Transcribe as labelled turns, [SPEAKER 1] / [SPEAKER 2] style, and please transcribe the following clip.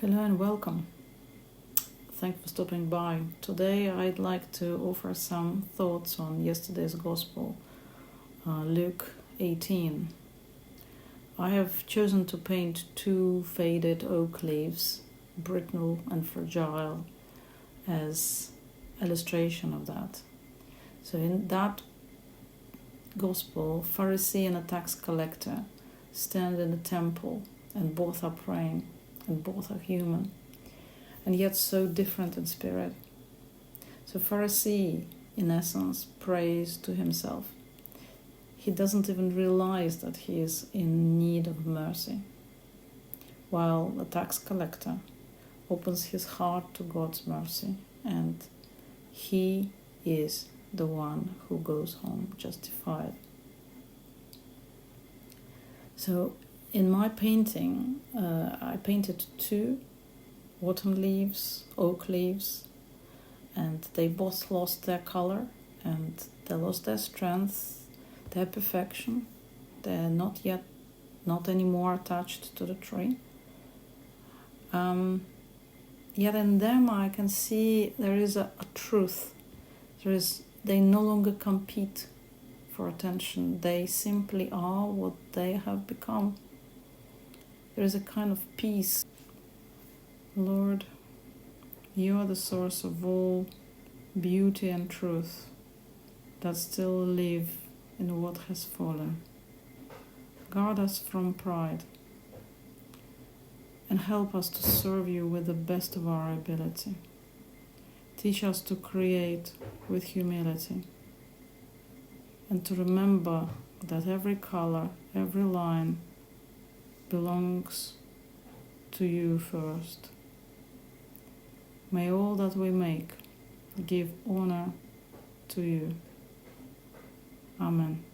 [SPEAKER 1] Hello and welcome. Thanks for stopping by. Today I'd like to offer some thoughts on yesterday's Gospel, Luke 18. I have chosen to paint two faded oak leaves, brittle and fragile, as illustration of that. So in that Gospel, Pharisee and a tax collector stand in the temple, and both are praying, and both are human, and yet so different in spirit. So Pharisee, in essence, prays to himself. He doesn't even realize that he is in need of mercy, while the tax collector opens his heart to God's mercy, and he is the one who goes home justified. So in my painting, I painted two autumn leaves, oak leaves, and they both lost their color, and they lost their strength, their perfection. They're not anymore attached to the tree. Yet in them I can see there is a truth. They no longer compete for attention. They simply are what they have become. There is a kind of peace. Lord, you are the source of all beauty and truth that still live in what has fallen. Guard us from pride and help us to serve you with the best of our ability. Teach us to create with humility and to remember that every color, every line belongs to you first. May all that we make give honor to you. Amen.